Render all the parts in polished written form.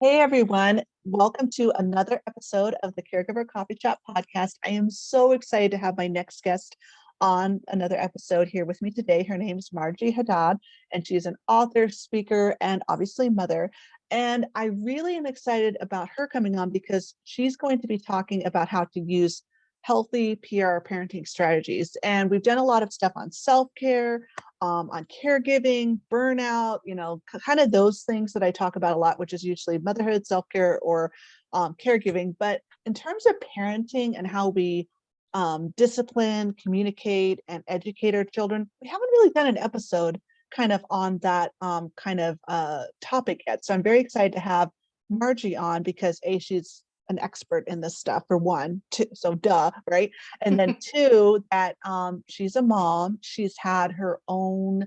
Hey everyone, welcome to another episode of the Caregiver Coffee Chat podcast. I am so excited to have my next guest on another episode here with me today. Her name is Marjie Hadad, and she's an author, speaker, and obviously mother. And I really am excited about her coming on because she's going to be talking about how to use healthy PR parenting strategies. And we've done a lot of stuff on self-care, on caregiving, burnout, kind of those things that I talk about a lot, which is usually motherhood, self-care, or caregiving. But in terms of parenting and how we discipline, communicate, and educate our children, we haven't really done an episode kind of on that topic yet. So I'm very excited to have Marjie on because she's an expert in this stuff for one, two, so duh, right? And then two, that she's a mom. She's had her own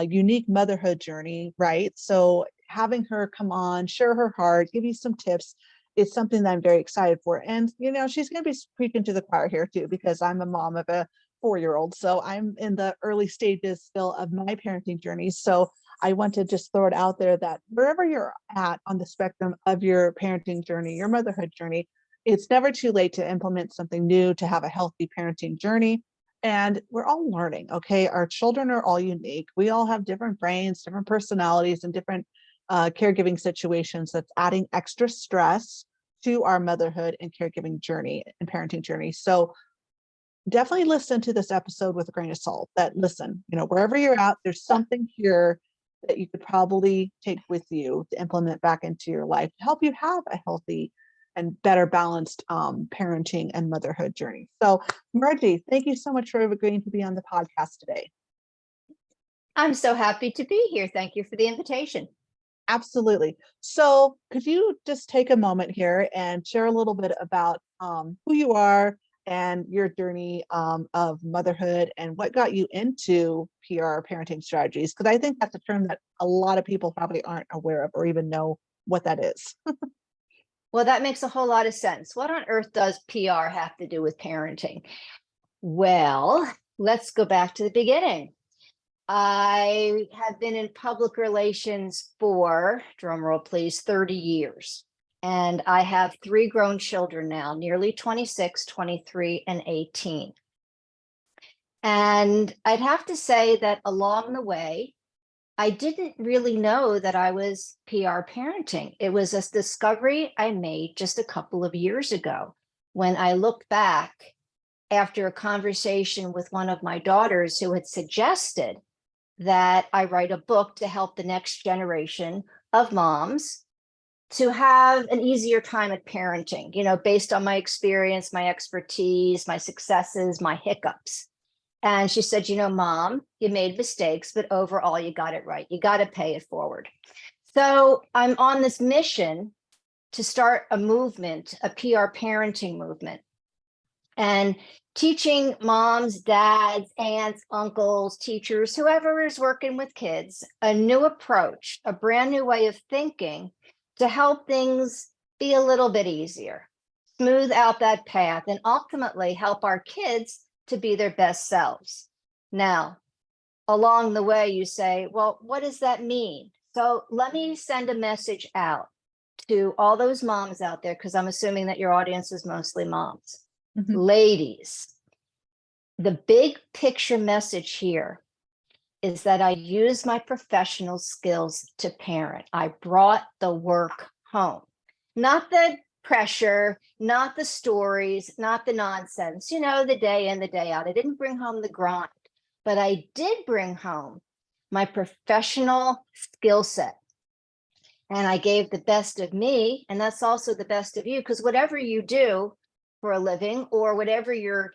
unique motherhood journey, right? So having her come on, share her heart, give you some tips is something that I'm very excited for. And, she's going to be speaking to the choir here too, because I'm a mom of a 4-year-old. So I'm in the early stages still of my parenting journey. So I want to just throw it out there that wherever you're at on the spectrum of your parenting journey, your motherhood journey, it's never too late to implement something new, to have a healthy parenting journey. And we're all learning, okay? Our children are all unique. We all have different brains, different personalities, and different caregiving situations that's adding extra stress to our motherhood and caregiving journey and parenting journey. So definitely listen to this episode with a grain of salt. That listen, wherever you're at, there's something here that you could probably take with you to implement back into your life to help you have a healthy and better balanced parenting and motherhood journey. So Marjie, thank you so much for agreeing to be on the podcast today. I'm so happy to be here. Thank you for the invitation. Absolutely. So could you just take a moment here and share a little bit about who you are and your journey of motherhood and what got you into PR parenting strategies? Because I think that's a term that a lot of people probably aren't aware of or even know what that is. Well, that makes a whole lot of sense. What on earth does PR have to do with parenting? Well, let's go back to the beginning. I have been in public relations for, drumroll please, 30 years. And I have 3 grown children now, nearly 26, 23, and 18. And I'd have to say that along the way, I didn't really know that I was PR parenting. It was a discovery I made just a couple of years ago when I looked back after a conversation with one of my daughters who had suggested that I write a book to help the next generation of moms to have an easier time at parenting, based on my experience, my expertise, my successes, my hiccups. And she said, Mom, you made mistakes, but overall you got it right. You got to pay it forward. So I'm on this mission to start a movement, a PR parenting movement, and teaching moms, dads, aunts, uncles, teachers, whoever is working with kids, a new approach, a brand new way of thinking to help things be a little bit easier, smooth out that path, and ultimately help our kids to be their best selves. Now, along the way, you say, well, what does that mean? So let me send a message out to all those moms out there, because I'm assuming that your audience is mostly moms. Mm-hmm. Ladies, the big picture message here is that I use my professional skills to parent. I brought the work home, not the pressure, not the stories, not the nonsense, the day in, the day out. I didn't bring home the grind, but I did bring home my professional skill set. And I gave the best of me, and that's also the best of you, because whatever you do for a living or whatever your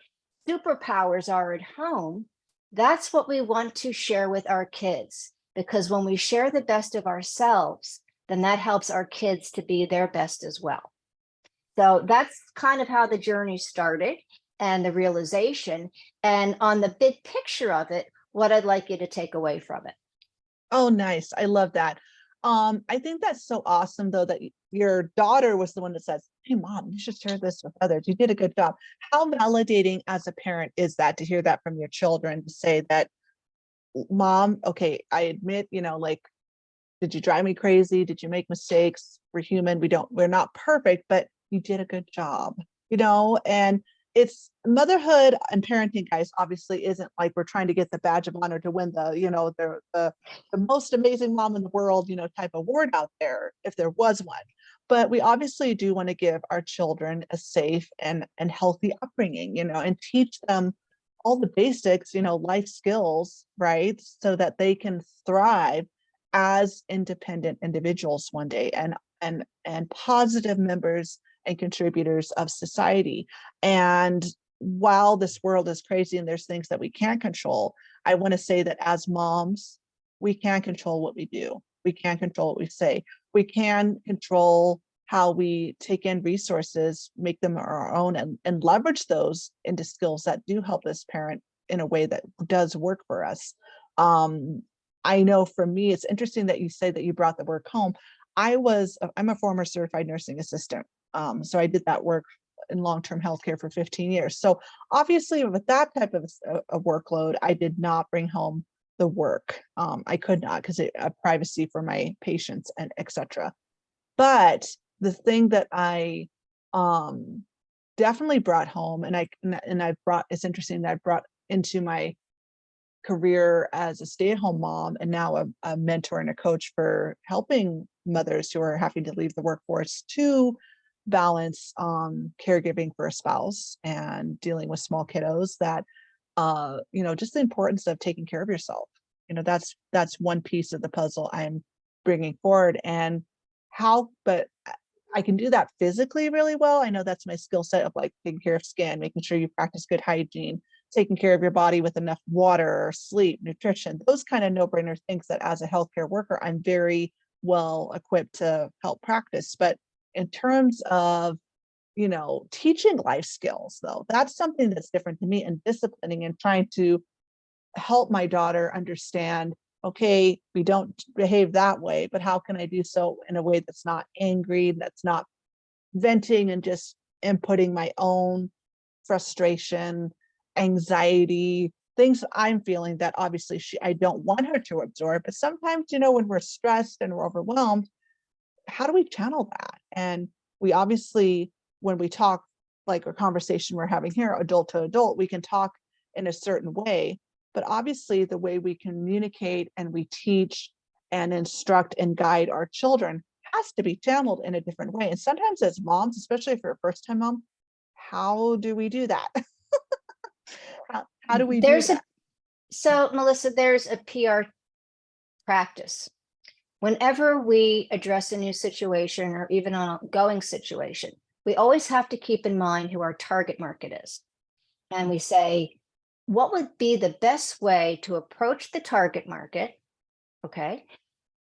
superpowers are at home, that's what we want to share with our kids, because when we share the best of ourselves, then that helps our kids to be their best as well. So that's kind of how the journey started and the realization, and on the big picture of it, what I'd like you to take away from it. Oh, nice. I love that. I think that's so awesome, though, that your daughter was the one that says, hey, Mom, you should share this with others. You did a good job. How validating as a parent is that to hear that from your children, to say that, Mom, okay, I admit, did you drive me crazy? Did you make mistakes? We're human. We're not perfect, but you did a good job, and it's motherhood and parenting, guys, obviously isn't like we're trying to get the badge of honor to win the most amazing mom in the world, type award out there, if there was one. But we obviously do want to give our children a safe and healthy upbringing, and teach them all the basics, life skills, right? So that they can thrive as independent individuals one day and positive members and contributors of society. And while this world is crazy and there's things that we can't control, I want to say that as moms, we can control what we do. We can control what we say. We can control how we take in resources, make them our own, and leverage those into skills that do help us parent in a way that does work for us. I know for me, it's interesting that you say that you brought the work home. I'm a former certified nursing assistant. So I did that work in long-term healthcare for 15 years. So obviously with that type of a workload, I did not bring home the work. I could not, because privacy for my patients and etc. But the thing that I definitely brought home, it's interesting that I brought into my career as a stay-at-home mom and now a mentor and a coach for helping mothers who are having to leave the workforce to balance caregiving for a spouse and dealing with small kiddos, that just the importance of taking care of yourself. That's one piece of the puzzle I'm bringing forward. And but I can do that physically really well. I know that's my skill set of like taking care of skin, making sure you practice good hygiene, taking care of your body with enough water, sleep, nutrition, those kind of no-brainer things that as a healthcare worker, I'm very well equipped to help practice. But in terms of, teaching life skills, though, that's something that's different to me, and disciplining and trying to help my daughter understand, okay, we don't behave that way, but how can I do so in a way that's not angry, that's not venting and just inputting my own frustration, anxiety, things I'm feeling that obviously I don't want her to absorb. But sometimes, when we're stressed and we're overwhelmed, how do we channel that? And we obviously, when we talk, like a conversation we're having here, adult to adult, we can talk in a certain way, but obviously the way we communicate and we teach and instruct and guide our children has to be channeled in a different way. And sometimes as moms, especially if you're a first-time mom, how do we do that? how do we do that? So Melissa, there's a PR practice. Whenever we address a new situation or even an ongoing situation, we always have to keep in mind who our target market is. And we say, what would be the best way to approach the target market, okay,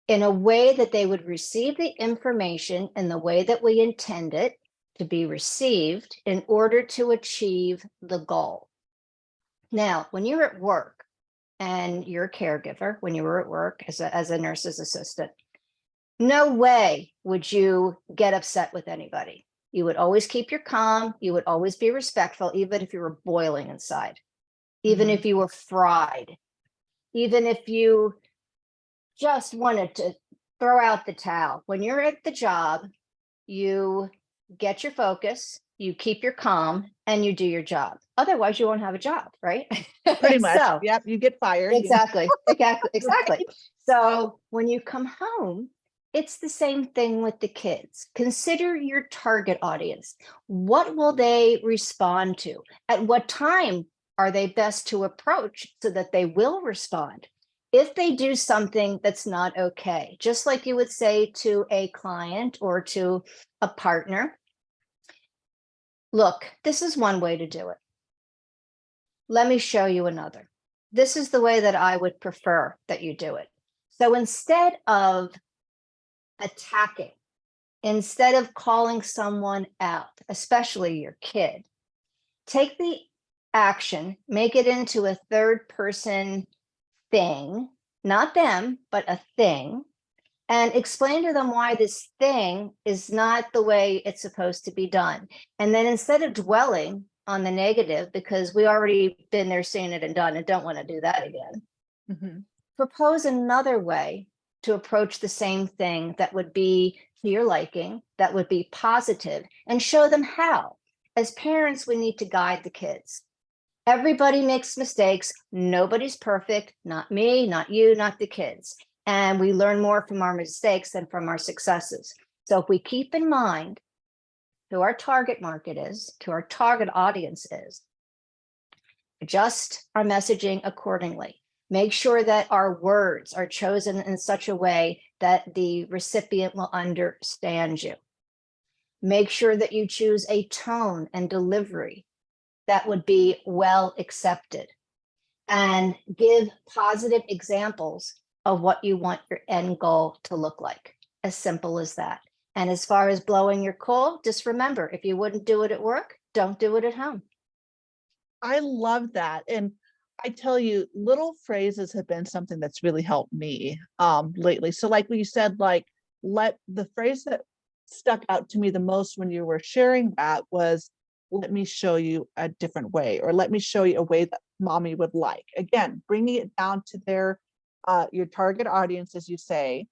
in a way that they would receive the information in the way that we intend it to be received in order to achieve the goal. Now, when you're at work and you're a caregiver, when you were at work as a nurse's assistant, no way would you get upset with anybody. You would always keep your calm. You would always be respectful, even if you were boiling inside, even if you were fried, even if you just wanted to throw out the towel. When you're at the job, you get your focus, you keep your calm, and you do your job. Otherwise, you won't have a job, right? Pretty much. So, yep, you get fired. Exactly. Right. So when you come home, it's the same thing with the kids. Consider your target audience. What will they respond to? At what time are they best to approach so that they will respond? If they do something that's not okay, just like you would say to a client or to a partner, look, this is one way to do it. Let me show you another. This is the way that I would prefer that you do it. So instead of attacking, instead of calling someone out, especially your kid, take the action, make it into a third person thing, not them, but a thing, and explain to them why this thing is not the way it's supposed to be done. And then instead of dwelling on the negative, because we already been there, seen it and done and don't want to do that again, propose another way to approach the same thing that would be to your liking, that would be positive, and show them how. As parents, we need to guide the kids. Everybody makes mistakes. Nobody's perfect. Not me, not you, not the kids. And we learn more from our mistakes than from our successes. So if we keep in mind who our target market is, who our target audience is, adjust our messaging accordingly. Make sure that our words are chosen in such a way that the recipient will understand you. Make sure that you choose a tone and delivery that would be well accepted, and give positive examples of what you want your end goal to look like. As simple as that. And as far as blowing your coal, just remember, if you wouldn't do it at work, don't do it at home. I love that. And I tell you, little phrases have been something that's really helped me lately. So like you said, like, let the phrase that stuck out to me the most when you were sharing that was, let me show you a different way, or let me show you a way that mommy would like. Again, bringing it down to their your target audience, as you say,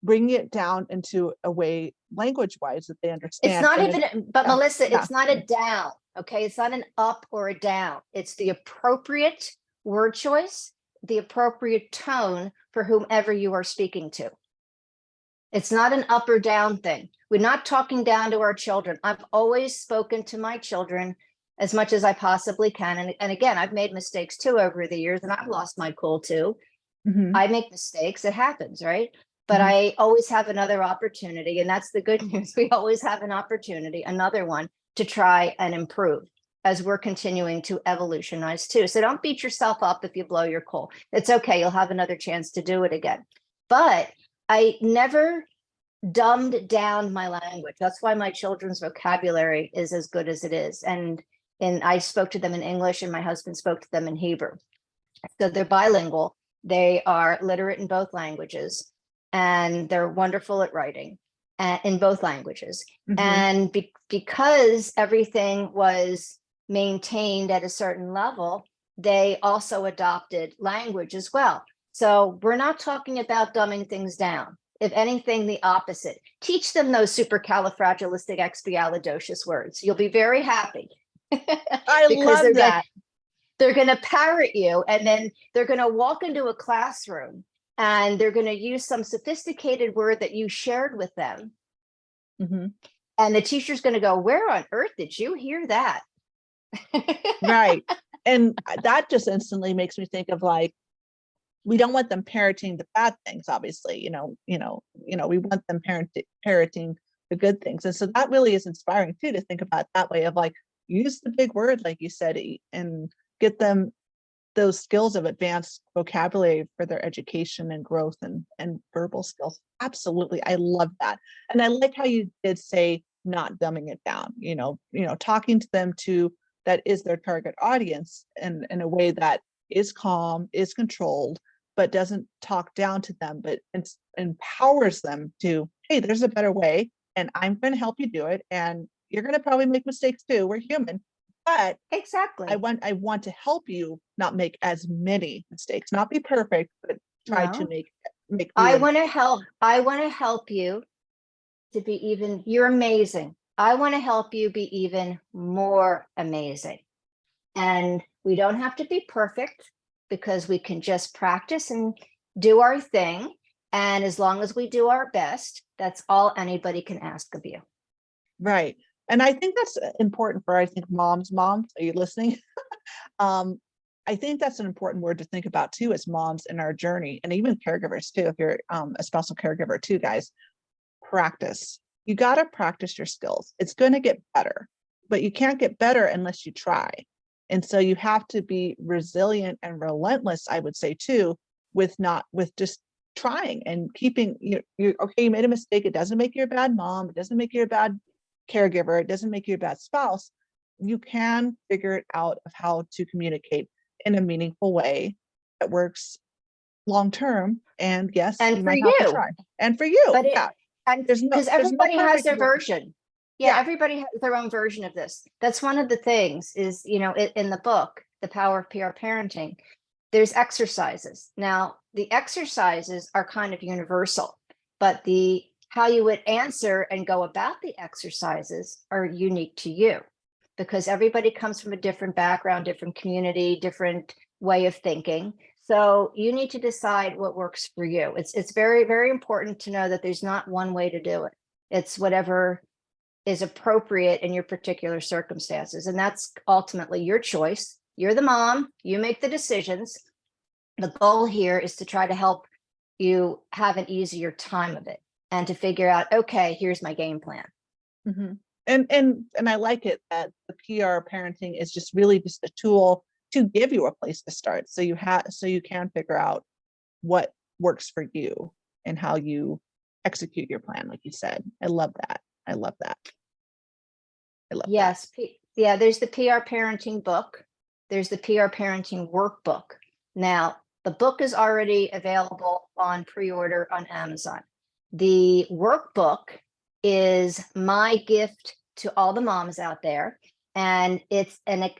bringing it down into a way language wise that they understand. It's not And even, but yeah, Melissa, yeah, it's not a down. Okay. It's not an up or a down. It's the appropriate word choice, the appropriate tone for whomever you are speaking to. It's not an up or down thing. We're not talking down to our children. I've always spoken to my children as much as I possibly can. And again, I've made mistakes too over the years, and I've lost my cool too. mhm, I make mistakes. It happens, right? But mhm. I always have another opportunity. And that's the good news. We always have an opportunity, another one, to try and improve as we're continuing to evolutionize too. So don't beat yourself up if you blow your coal. It's okay. You'll have another chance to do it again. But I never dumbed down my language. That's why my children's vocabulary is as good as it is. And I spoke to them in English, and my husband spoke to them in Hebrew. So they're bilingual. They are literate in both languages, and they're wonderful at writing in both languages. Mhm. And because everything was maintained at a certain level, they also adopted language as well. So we're not talking about dumbing things down. If anything, the opposite. Teach them those supercalifragilisticexpialidocious words. You'll be very happy I because love that. they're going to parrot you, and then they're going to walk into a classroom and they're going to use some sophisticated word that you shared with them. Mhm. And the teacher's going to go, where on earth did you hear that? Right. And that just instantly makes me think of, like, we don't want them parroting the bad things, obviously, we want them parroting the good things. And so that really is inspiring too, to think about that way of, like, use the big word, like you said, and get them those skills of advanced vocabulary for their education and growth and verbal skills. Absolutely. I love that. And I like how you did say not dumbing it down, talking to them to that is their target audience, and in a way that is calm, is controlled, but doesn't talk down to them, but empowers them to, hey, there's a better way, and I'm going to help you do it. And you're going to probably make mistakes too. We're human, but I Exactly. want to help you not make as many mistakes, not be perfect, but try to No, make I fewer. want to help. I want to help you to be even, you're amazing. I want to help you be even more amazing. And we don't have to be perfect, because we can just practice and do our thing. And as long as we do our best, that's all anybody can ask of you. Right. And I think that's important for, I think, moms, are you listening? Um, I think that's an important word to think about too, as moms in our journey, and even caregivers too. If you're a spousal caregiver too, guys, practice. You got to practice your skills. It's going to get better, but you can't get better unless you try. And so you have to be resilient and relentless, I would say too, with just trying and keeping you okay. You made a mistake. It doesn't make you a bad mom. It doesn't make you a bad caregiver. It doesn't make you a bad spouse. You can figure it out of how to communicate in a meaningful way that works long term. And yes, And you for might have to you, try. And for you, but yeah, and there's because no everybody has perfect their way. version. Yeah, Yeah. everybody has their own version of this. That's one of the things is, in the book, The Power of PR Parenting, there's exercises. Now, the exercises are kind of universal, but the how you would answer and go about the exercises are unique to you, because everybody comes from a different background, different community, different way of thinking. So you need to decide what works for you. It's very, very important to know that there's not one way to do it. It's whatever is appropriate in your particular circumstances. And that's ultimately your choice. You're the mom, you make the decisions. The goal here is to try to help you have an easier time of it and to figure out, okay, here's my game plan. Mhm. And I like it that the PR parenting is just really just a tool to give you a place to start. So you can figure out what works for you and how you execute your plan, like you said. I love that. I love that. I love that. Yes. Yeah, there's the PR parenting book. There's the PR parenting workbook. Now, the book is already available on pre-order on Amazon. The workbook is my gift to all the moms out there. And it's an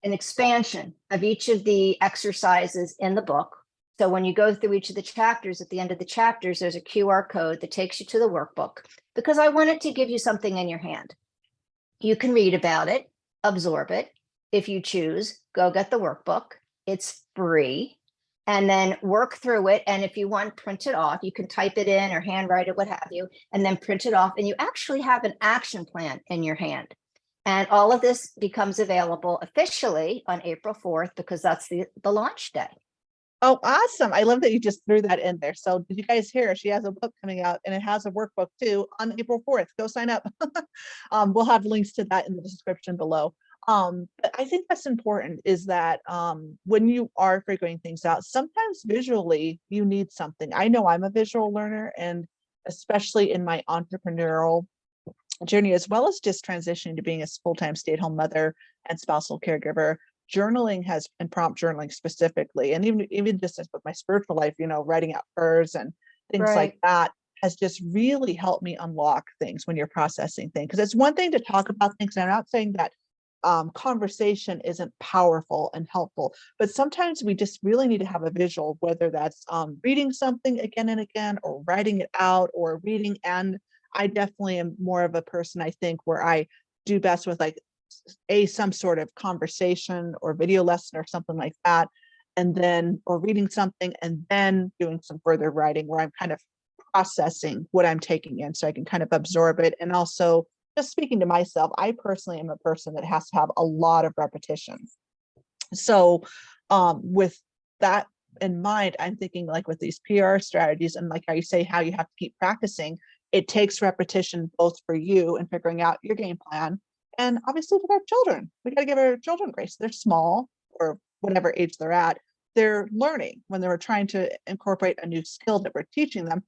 expansion of each of the exercises in the book. So when you go through each of the chapters, at the end of the chapters, there's a QR code that takes you to the workbook, because I wanted to give you something in your hand. You can read about it, absorb it. If you choose, go get the workbook. It's free. And then work through it. And if you want, print it off. You can type it in or handwrite it, what have you, and then print it off. And you actually have an action plan in your hand. And all of this becomes available officially on April 4th, because that's the launch day. Oh, awesome. I love that you just threw that in there. So did you guys hear? She has a book coming out and it has a workbook too on April 4th. Go sign up. We'll have links to that in the description below. But I think that's important, is that when you are figuring things out, sometimes visually you need something. I know I'm a visual learner, and especially in my entrepreneurial journey, as well as just transitioning to being a full-time stay-at-home mother and spousal caregiver, journaling has, and prompt journaling specifically, and even just as with my spiritual life, writing out prayers and things like Right. that, has just really helped me unlock things when you're processing things. Because it's one thing to talk about things, and I'm not saying that conversation isn't powerful and helpful, but sometimes we just really need to have a visual, whether that's reading something again and again, or writing it out, or reading. And I definitely am more of a person, I think, where I do best with like some sort of conversation or video lesson or something like that, and then, or reading something and then doing some further writing, where I'm kind of processing what I'm taking in so I can kind of absorb it. And also, just speaking to myself, I personally am a person that has to have a lot of repetition. So with that in mind, I'm thinking like with these PR strategies, and like how you say how you have to keep practicing, it takes repetition both for you and figuring out your game plan. And obviously with our children, we got to give our children grace. They're small, or whatever age they're at. They're learning when they're trying to incorporate a new skill that we're teaching them.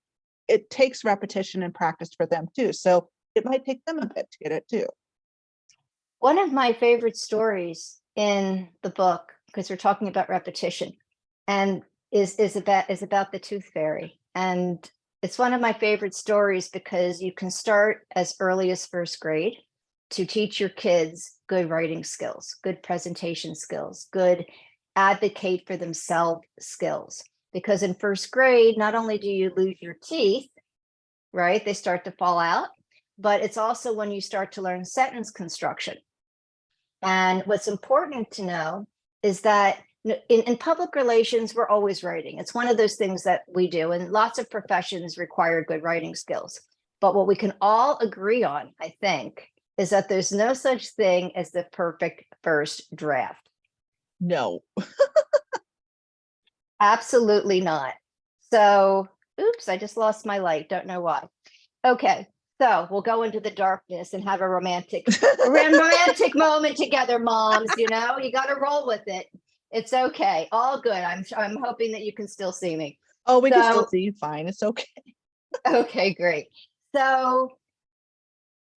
It takes repetition and practice for them too. So it might take them a bit to get it too. One of my favorite stories in the book, because we're talking about repetition, and is about the tooth fairy. And it's one of my favorite stories because you can start as early as first grade to teach your kids good writing skills, good presentation skills, good advocate for themselves skills. Because in first grade, not only do you lose your teeth, right? They start to fall out, but it's also when you start to learn sentence construction. And what's important to know is that in public relations, we're always writing. It's one of those things that we do, and lots of professions require good writing skills. But what we can all agree on, I think, is that there's no such thing as the perfect first draft. No. Absolutely not. So, oops, I just lost my light. Don't know why. Okay, so we'll go into the darkness and have a romantic moment together, moms. You got to roll with it. It's okay. All good. I'm hoping that you can still see me. Oh, we can still So, see you fine. It's okay. okay, great. So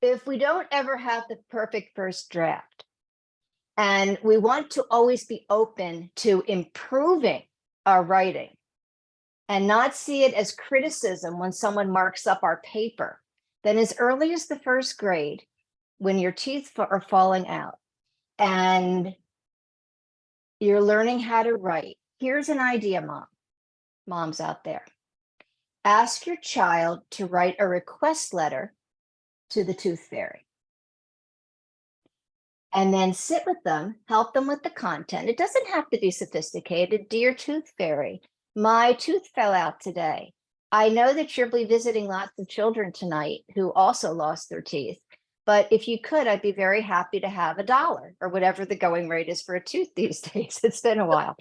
if we don't ever have the perfect first draft, and we want to always be open to improving our writing and not see it as criticism when someone marks up our paper, then as early as the first grade, when your teeth are falling out and You're learning how to write. Here's an idea, moms out there. Ask your child to write a request letter to the tooth fairy. And then sit with them, help them with the content. It doesn't have to be sophisticated. Dear tooth fairy, my tooth fell out today. I know that you'll be visiting lots of children tonight who also lost their teeth. But if you could, I'd be very happy to have $1 or whatever the going rate is for a tooth these days. It's been a while.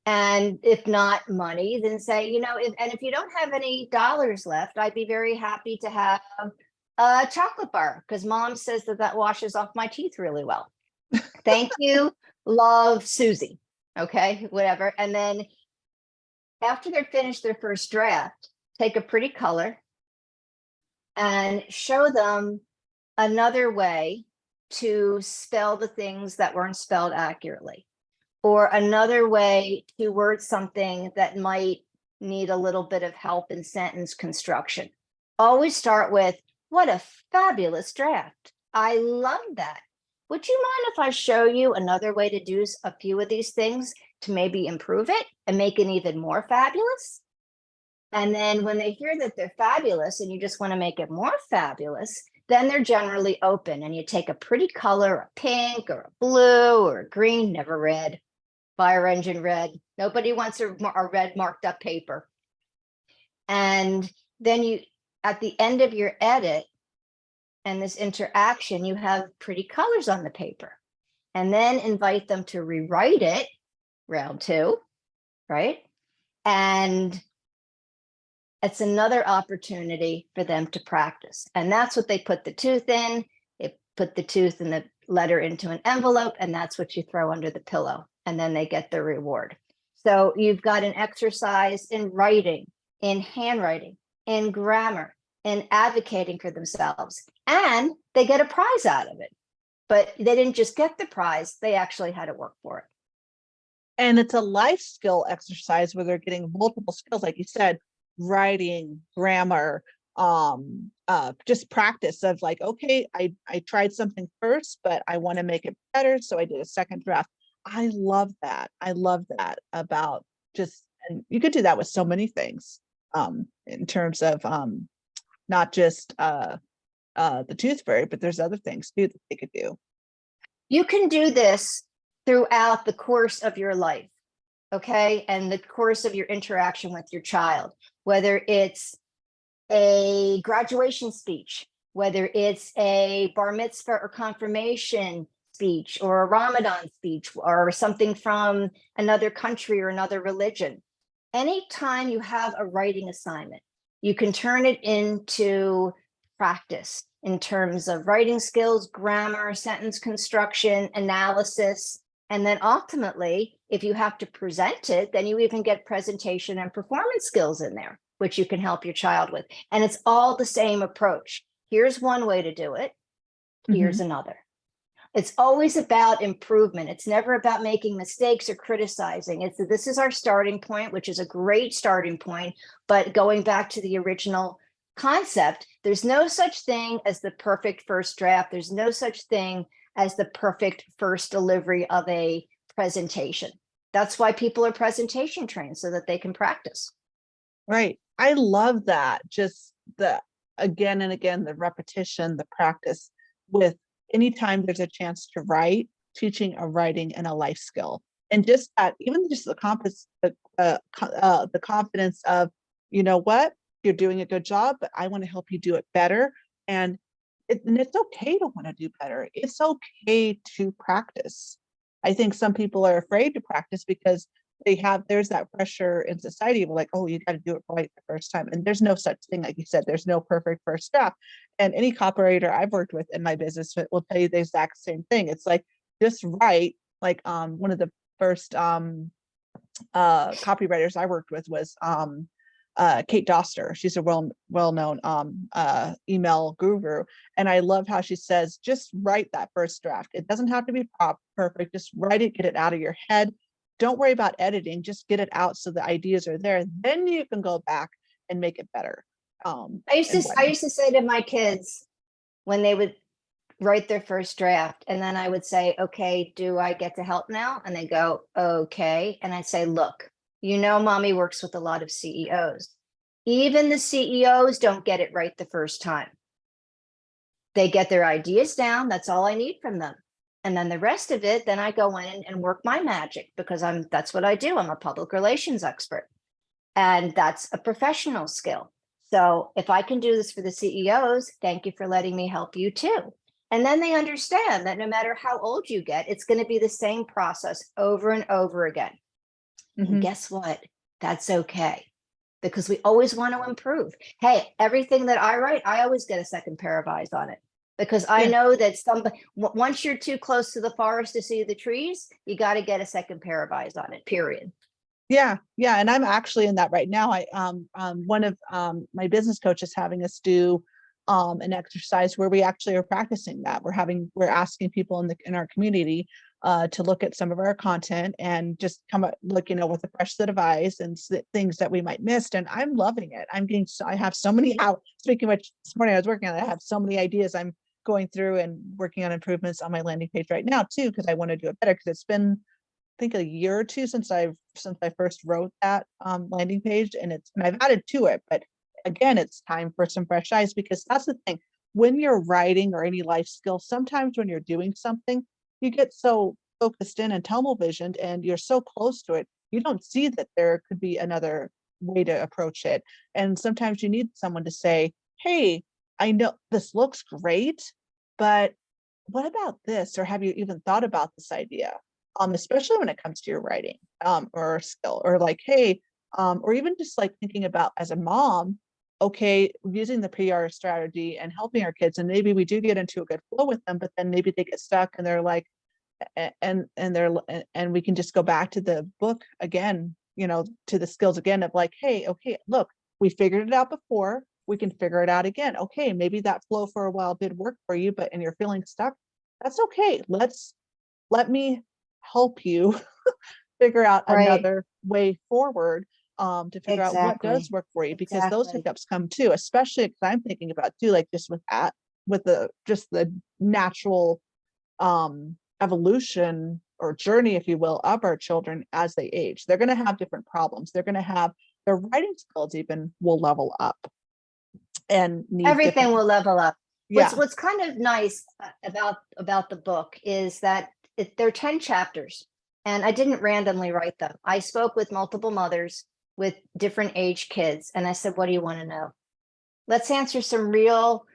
And if not money, then say, if you don't have any dollars left, I'd be very happy to have a chocolate bar, because mom says that washes off my teeth really well. Thank you. Love, Susie. Okay, whatever. And then after they're finished their first draft, take a pretty color and show them another way to spell the things that weren't spelled accurately, or another way to word something that might need a little bit of help in sentence construction. Always start with, what a fabulous draft. I love that. Would you mind if I show you another way to do a few of these things to maybe improve it and make it even more fabulous? And then when they hear that they're fabulous and you just want to make it more fabulous, then they're generally open, and you take a pretty color, a pink or a blue or a green, never red, fire engine red. Nobody wants a red marked up paper. And then you, at the end of your edit and this interaction, you have pretty colors on the paper, and then invite them to rewrite it, round 2, right? And it's another opportunity for them to practice. And that's what they put the tooth in. They put the tooth and the letter into an envelope, and that's what you throw under the pillow. And then they get the reward. So you've got an exercise in writing, in handwriting, in grammar, in advocating for themselves, and they get a prize out of it. But they didn't just get the prize, they actually had to work for it. And it's a life skill exercise where they're getting multiple skills, like you said, writing, grammar, just practice of like, okay, I tried something first, but I want to make it better, so I did a second draft. I love that. I love that about just, and you could do that with so many things, in terms of not just the tooth fairy, but there's other things too that they could do. You can do this throughout the course of your life, okay? And the course of your interaction with your child, whether it's a graduation speech, whether it's a bar mitzvah or confirmation speech, or a Ramadan speech, or something from another country or another religion. Anytime you have a writing assignment, you can turn it into practice in terms of writing skills, grammar, sentence construction, analysis. And then ultimately, if you have to present it, then you even get presentation and performance skills in there, which you can help your child with. And it's all the same approach. Here's one way to do it. Here's another. It's always about improvement. It's never about making mistakes or criticizing. This is our starting point, which is a great starting point. But going back to the original concept, there's no such thing as the perfect first draft. There's no such thing as the perfect first delivery of a presentation. That's why people are presentation trained, so that they can practice. Right. I love that. Just the again and again, the repetition, the practice with anytime there's a chance to write, teaching a writing and a life skill. And just that, even just the confidence of, you know what, you're doing a good job, but I want to help you do it better. And it's okay to want to do better. It's okay to practice. I think some people are afraid to practice because there's that pressure in society of like, oh, you got to do it right the first time. And there's no such thing. Like you said, there's no perfect first draft. And any copywriter I've worked with in my business will tell you the exact same thing. It's like, just write. Like one of the first copywriters I worked with was Kate Doster. She's a well-known email guru. And I love how she says, just write that first draft. It doesn't have to be perfect. Just write it, get it out of your head. Don't worry about editing, just get it out so the ideas are there. Then you can go back and make it better. I used to say to my kids when they would write their first draft. And then I would say, okay, do I get to help now? And they go, okay. And I'd say, look, mommy works with a lot of CEOs. Even the CEOs don't get it right the first time. They get their ideas down. That's all I need from them. And then the rest of it, then I go in and work my magic, because that's what I do. I'm a public relations expert. And that's a professional skill. So if I can do this for the CEOs, thank you for letting me help you too. And then they understand that no matter how old you get, it's going to be the same process over and over again. And guess what? That's okay, because we always want to improve. Hey, everything that I write, I always get a second pair of eyes on it, because I know that once you're too close to the forest to see the trees, you got to get a second pair of eyes on it, period. Yeah. And I'm actually in that right now. One of my business coaches having us do an exercise where we actually are practicing that. We're asking people in our community to look at some of our content and just come up, look, with a fresh set of eyes and things that we might missed. And I'm loving it. I have so many out. Speaking of which, this morning I was working on it. I have so many ideas. I'm going through and working on improvements on my landing page right now too, because I want to do it better, because it's been, I think, a year or two since I first wrote that landing page, and I've added to it. But again, it's time for some fresh eyes, because that's the thing. When you're writing or any life skill, sometimes when you're doing something, you get so focused in and tunnel visioned, and you're so close to it, you don't see that there could be another way to approach it. And sometimes you need someone to say, hey, I know this looks great, but what about this? Or have you even thought about this idea? Especially when it comes to your writing or skill, or like, hey, or even just like thinking about as a mom, okay, using the PR strategy and helping our kids, and maybe we do get into a good flow with them, but then maybe they get stuck and they're like, and we can just go back to the book again, to the skills again of like, hey, okay, look, we figured it out before, we can figure it out again. Okay, maybe that flow for a while did work for you, and you're feeling stuck. That's okay. Let me help you figure out another way forward, to figure out what does work for you, because those hiccups come too, especially because I'm thinking about too, like just with the natural evolution or journey, if you will, of our children as they age. They're going to have different problems. They're going to have their writing skills even will level up, and everything will level up. Yeah. What's kind of nice about the book is that there are 10 chapters, and I didn't randomly write them. I spoke with multiple mothers with different age kids, and I said, what do you want to know? Let's answer some real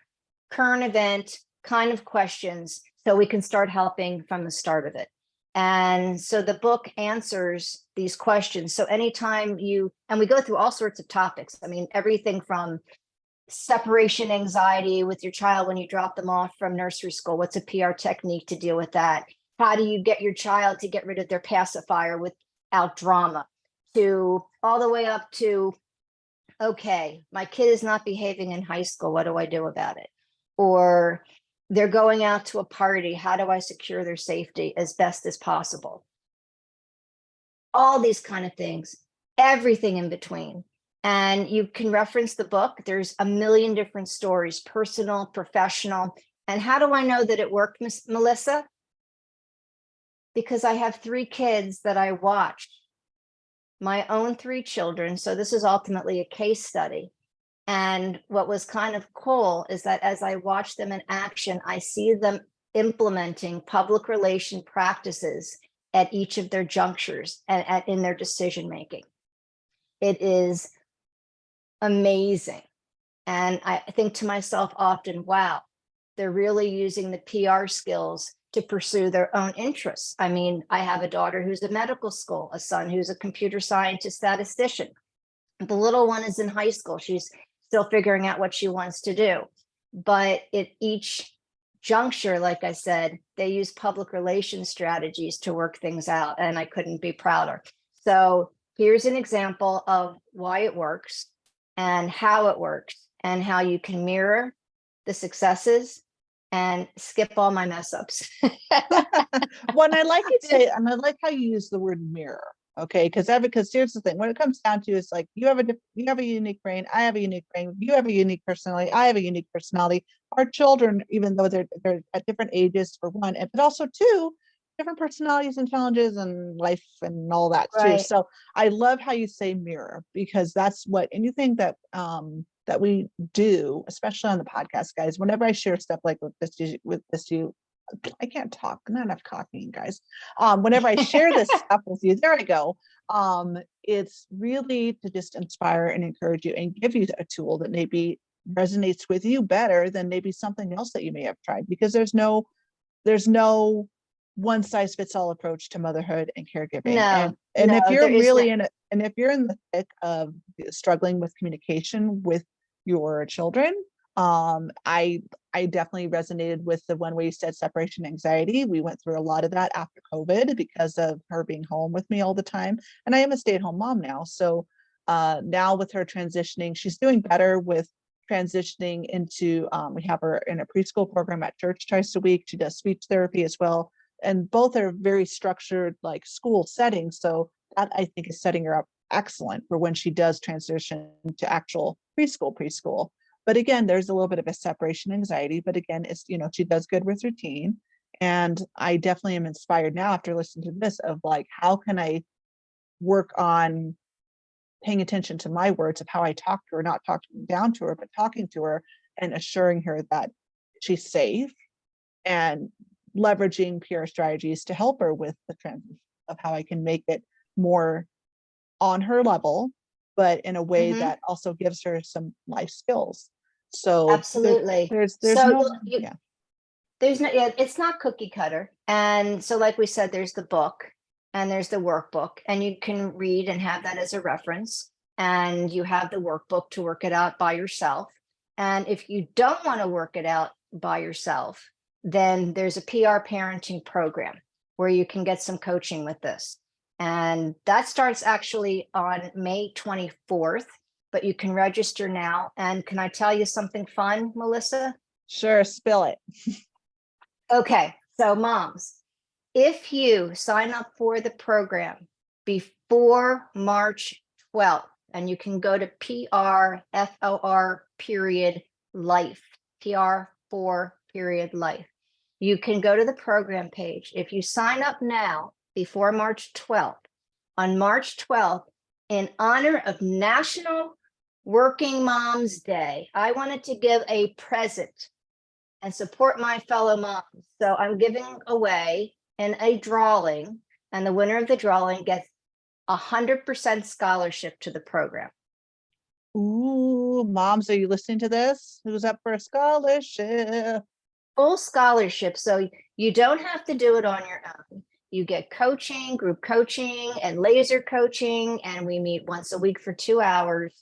current event kind of questions so we can start helping from the start of it. And so the book answers these questions. So anytime and we go through all sorts of topics. I mean, everything from separation anxiety with your child when you drop them off from nursery school. What's a PR technique to deal with that? How do you get your child to get rid of their pacifier without drama? To all the way up to, okay, my kid is not behaving in high school. What do I do about it? Or they're going out to a party. How do I secure their safety as best as possible? All these kind of things, everything in between. And you can reference the book. There's a million different stories, personal, professional. And how do I know that it worked, Miss Melissa? Because I have 3 kids that I watched, my own 3 children. So this is ultimately a case study. And what was kind of cool is that as I watch them in action, I see them implementing public relation practices at each of their junctures and in their decision making. It is amazing. And I think to myself often, wow, they're really using the PR skills to pursue their own interests. I mean, I have a daughter who's at medical school, a son who's a computer scientist statistician. The little one is in high school. She's still figuring out what she wants to do. But at each juncture, like I said, they use public relations strategies to work things out, and I couldn't be prouder. So here's an example of why it works and how it works and how you can mirror the successes and skip all my mess ups. Well, and I like you say, and I like how you use the word mirror, Okay, because here's the thing, when it comes down to is like you have a unique brain, I have a unique brain, you have a unique personality, I have a unique personality. Our children, even though they're at different ages for one, but also two, different personalities and challenges and life and all that too. Right. So I love how you say mirror, because that's what anything that that we do, especially on the podcast, guys. Whenever I share stuff like with this you I can't talk, not enough caffeine, guys. Whenever I share this stuff with you, there I go. It's really to just inspire and encourage you and give you a tool that maybe resonates with you better than maybe something else that you may have tried, because there's no one size fits all approach to motherhood and caregiving. No, And if no, you're there is no. really and if you're in the thick of struggling with communication with your children, I definitely resonated with the one where you said separation anxiety. We went through a lot of that after COVID because of her being home with me all the time. And I am a stay-at-home mom now. So now with her transitioning, she's doing better with transitioning into, we have her in a preschool program at church twice a week. She does speech therapy as well. And both are very structured, like school settings. So that I think is setting her up excellent for when she does transition to actual preschool. But again, there's a little bit of a separation anxiety, but again, it's, she does good with routine. And I definitely am inspired now after listening to this of like, how can I work on paying attention to my words of how I talk to her, not talking down to her, but talking to her and assuring her that she's safe, and leveraging PR strategies to help her with the transition of how I can make it more on her level, but in a way Mhm. that also gives her some life skills. So Absolutely. there's So no, you, yeah. there's no, yeah, it's not cookie cutter. And so, like we said, there's the book and there's the workbook, and you can read and have that as a reference. And you have the workbook to work it out by yourself. And if you don't want to work it out by yourself, then there's a PR parenting program where you can get some coaching with this. And that starts actually on May 24th, but you can register now. And can I tell you something fun, Melissa? Sure, spill it. Okay, so moms, if you sign up for the program before March 12th, and you can go to PRFOR period life, PR4 period life, you can go to the program page. If you sign up now before March 12th, on March 12th, in honor of National Working Moms Day, I wanted to give a present and support my fellow moms. So I'm giving away in a drawing, and the winner of the drawing gets 100% scholarship to the program. Ooh, moms, are you listening to this? Who's up for a scholarship? Full scholarship. So you don't have to do it on your own. You get coaching, group coaching, and laser coaching. And we meet once a week for 2 hours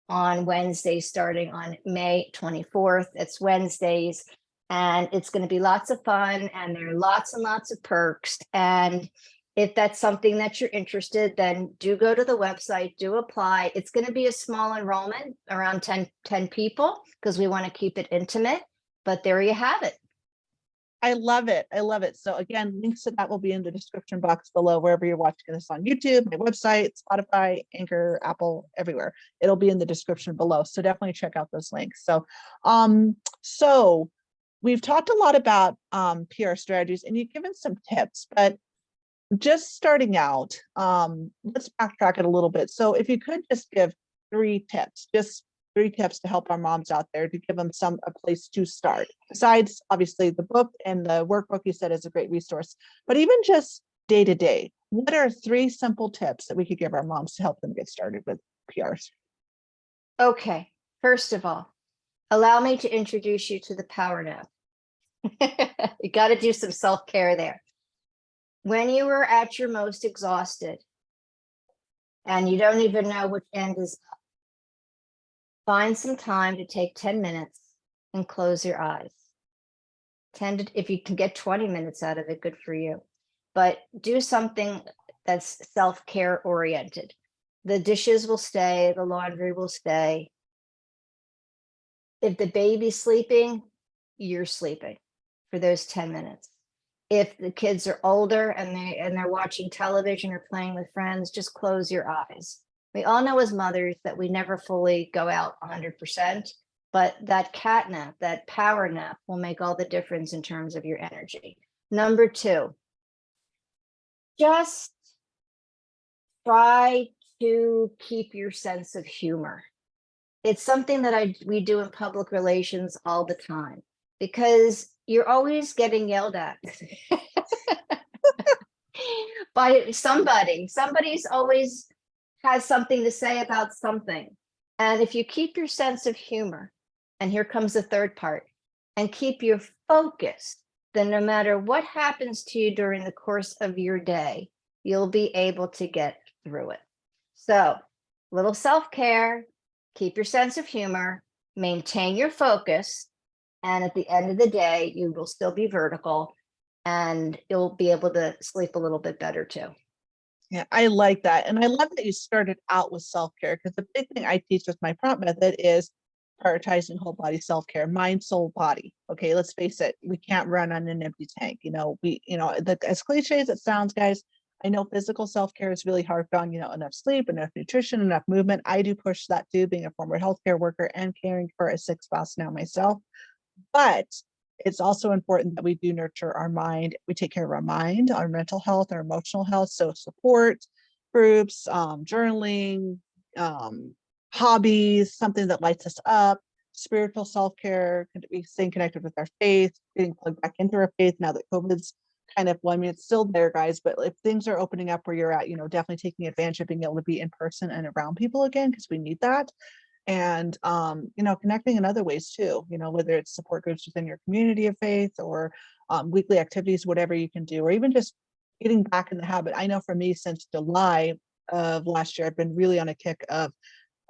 on Wednesdays, starting on May 24th. It's Wednesdays. And it's going to be lots of fun. And there are lots and lots of perks. And if that's something that you're interested, then do go to the website, do apply. It's going to be a small enrollment, around 10 people, because we want to keep it intimate. But there you have it. I love it. I love it. So again, links to that will be in the description box below, wherever you're watching this on YouTube, my website, Spotify, Anchor, Apple, everywhere. It'll be in the description below. So definitely check out those links. So we've talked a lot about PR strategies, and you've given some tips, but just starting out, let's backtrack it a little bit. So if you could just give just 3 tips to help our moms out there, to give them a place to start, besides obviously the book and the workbook you said is a great resource, but even just day to day, what are 3 simple tips that we could give our moms to help them get started with PRs? Okay, first of all, allow me to introduce you to the power nap. You got to do some self-care there. When you are at your most exhausted and you don't even know which end is up, find some time to take 10 minutes and close your eyes. If you can get 20 minutes out of it, good for you. But do something that's self-care oriented. The dishes will stay, the laundry will stay. If the baby's sleeping, you're sleeping for those 10 minutes. If the kids are older and they're watching television or playing with friends, just close your eyes. We all know as mothers that we never fully go out 100%, but that cat nap, that power nap will make all the difference in terms of your energy. Number 2, just try to keep your sense of humor. It's something that we do in public relations all the time, because you're always getting yelled at by somebody. Somebody's always has something to say about something. And if you keep your sense of humor, and here comes the third part, and keep your focus, then no matter what happens to you during the course of your day, you'll be able to get through it. So, little self-care, keep your sense of humor, maintain your focus, and at the end of the day, you will still be vertical and you'll be able to sleep a little bit better too. Yeah, I like that. And I love that you started out with self-care, because the big thing I teach with my prompt method is prioritizing whole body self-care, mind, soul, body. Okay, let's face it, we can't run on an empty tank. As cliche as it sounds, guys, I know physical self-care is really hard on, enough sleep, enough nutrition, enough movement. I do push that too, being a former healthcare worker and caring for a sick spouse now myself. But it's also important that we do nurture our mind. We take care of our mind, our mental health, our emotional health. So support groups, journaling, hobbies, something that lights us up, spiritual self-care, we staying connected with our faith, getting plugged back into our faith now that COVID's kind of, well, I mean, it's still there, guys, but if things are opening up where you're at, definitely taking advantage of being able to be in person and around people again, because we need that. And connecting in other ways too, whether it's support groups within your community of faith, or weekly activities, whatever you can do, or even just getting back in the habit. I know for me, since July of last year, I've been really on a kick of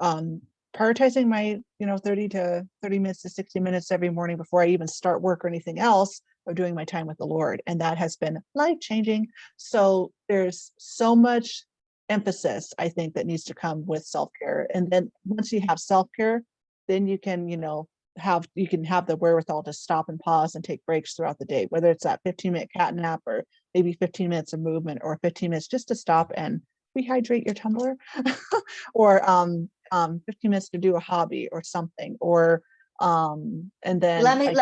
prioritizing my 30 minutes to 60 minutes every morning before I even start work or anything else, of doing my time with the Lord, and that has been life-changing. So there's so much emphasis, I think, that needs to come with self-care. And then once you have self-care, then you can have the wherewithal to stop and pause and take breaks throughout the day, whether it's that 15-minute cat nap, or maybe 15 minutes of movement, or 15 minutes just to stop and rehydrate your tumbler, or 15 minutes to do a hobby or something, or and then Let me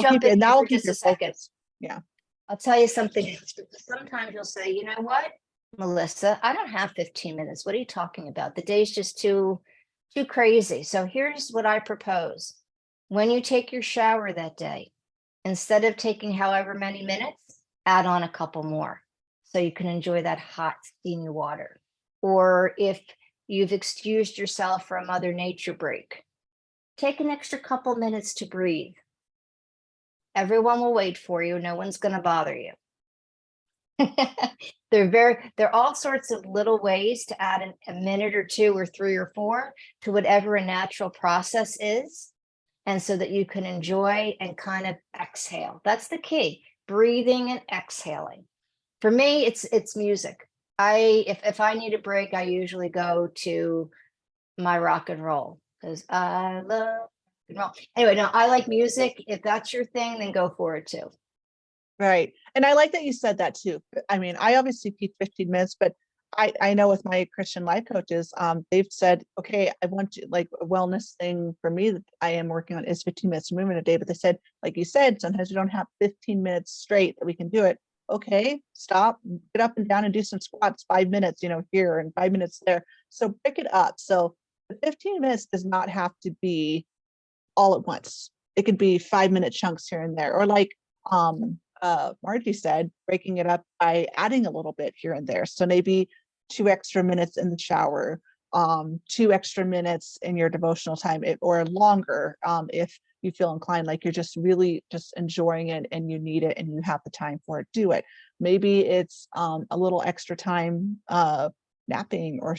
jump in here for just a second. Yeah, I'll tell you something. Sometimes you'll say, you know what, Melissa, I don't have 15 minutes. What are you talking about? The day's just too crazy. So here's what I propose. When you take your shower that day, instead of taking however many minutes, add on a couple more so you can enjoy that hot, steamy water. Or if you've excused yourself for a Mother Nature break, take an extra couple minutes to breathe. Everyone will wait for you. No one's going to bother you. There are all sorts of little ways to add a minute or 2 or 3 or 4 to whatever a natural process is. And so that you can enjoy and kind of exhale. That's the key, breathing and exhaling. For me, it's music. If I need a break, I usually go to my rock and roll, because I love rock and roll. Anyway, no, I like music. If that's your thing, then go for it too. right. And I like that you said that too. I mean, I obviously teach 15 minutes, but I know with my Christian life coaches, they've said, okay, I want to, like, a wellness thing for me that I am working on is 15 minutes of movement a day. But they said, like you said, sometimes we don't have 15 minutes straight that we can do it. Okay, stop, get up and down and do some squats, 5 minutes, here, and 5 minutes there. So break it up. So the 15 minutes does not have to be all at once. It could be 5-minute chunks here and there, or like Marjie said, breaking it up by adding a little bit here and there. So maybe 2 extra minutes in the shower, 2 extra minutes in your devotional time, or longer, if you feel inclined, like you're just really just enjoying it and you need it and you have the time for it, do it. Maybe it's a little extra time napping, or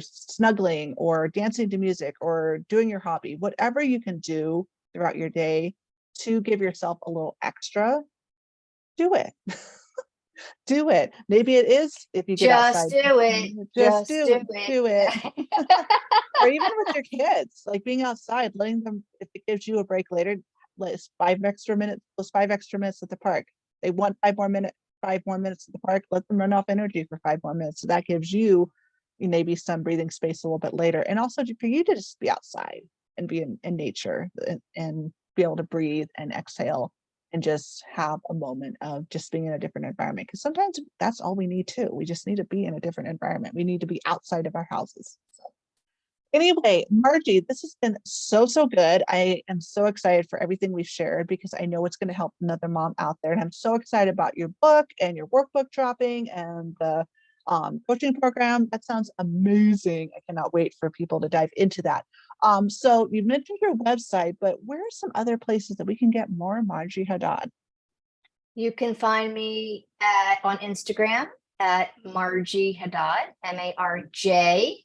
snuggling, or dancing to music, or doing your hobby, whatever you can do throughout your day to give yourself a little extra. Do it. Do it. Maybe it is, if you get outside, Just do it. just Do it. do it. Or even with your kids, like being outside, letting them, if it gives you a break later, let's 5 extra minutes, those 5 extra minutes at the park. They want 5 more minutes at the park, let them run off energy for 5 more minutes. So that gives you maybe some breathing space a little bit later. And also for you to just be outside and be in nature and be able to breathe and exhale and just have a moment of just being in a different environment. Because sometimes that's all we need too. We just need to be in a different environment. We need to be outside of our houses. So anyway, Marjie, this has been so good. I am so excited for everything we've shared because I know it's going to help another mom out there. And I'm so excited about your book and your workbook dropping and the coaching program. That sounds amazing. I cannot wait for people to dive into that. So you mentioned your website, but where are some other places that we can get more Marjie Hadad? You can find me on Instagram at Marjie Hadad, Marj,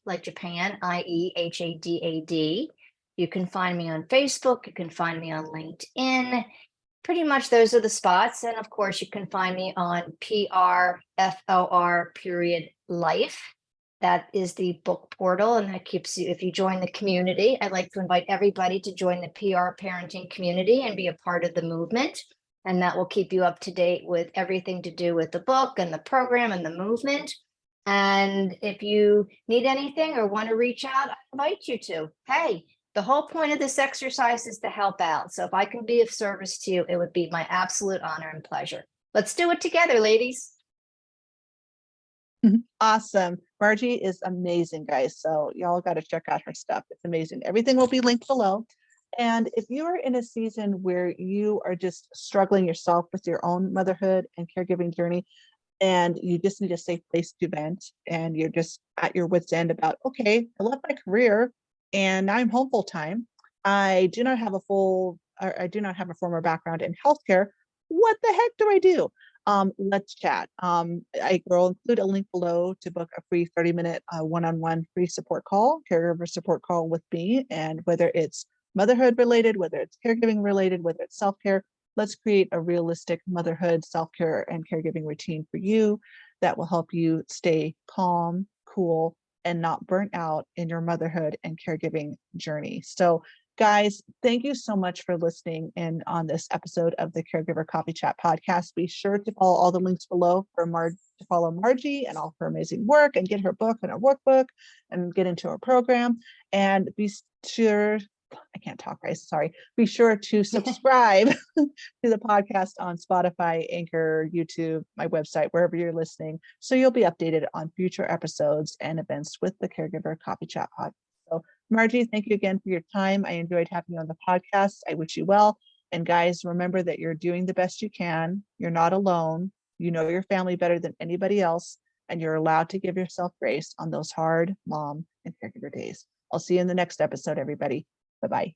like Japan, IEHADAD. You can find me on Facebook. You can find me on LinkedIn. Pretty much those are the spots. And of course, you can find me on PRFLR.life. That is the book portal, and that keeps you, if you join the community, I'd like to invite everybody to join the PR parenting community and be a part of the movement. And that will keep you up to date with everything to do with the book and the program and the movement. And if you need anything or want to reach out, I invite you to. Hey, the whole point of this exercise is to help out. So if I can be of service to you, it would be my absolute honor and pleasure. Let's do it together, ladies. Awesome. Marjie is amazing, guys. So y'all got to check out her stuff. It's amazing. Everything will be linked below. And if you are in a season where you are just struggling yourself with your own motherhood and caregiving journey, and you just need a safe place to vent, and you're just at your wit's end about, okay, I left my career and now I'm home full time. I do not have a former background in healthcare. What the heck do I do? Let's chat. I will include a link below to book a free 30-minute one-on-one free support call, caregiver support call with me. And whether it's motherhood related, whether it's caregiving related, whether it's self-care, let's create a realistic motherhood, self-care, and caregiving routine for you that will help you stay calm, cool, and not burnt out in your motherhood and caregiving journey. So guys, thank you so much for listening in on this episode of the Caregiver Coffee Chat podcast. Be sure to follow all the links below to follow Marjie and all her amazing work and get her book and her workbook and get into her program. And be sure, I can't talk, guys, sorry. Be sure to subscribe to the podcast on Spotify, Anchor, YouTube, my website, wherever you're listening, so you'll be updated on future episodes and events with the Caregiver Coffee Chat podcast. So Marjie, thank you again for your time. I enjoyed having you on the podcast. I wish you well. And guys, remember that you're doing the best you can. You're not alone. You know your family better than anybody else. And you're allowed to give yourself grace on those hard mom and caregiver days. I'll see you in the next episode, everybody. Bye-bye.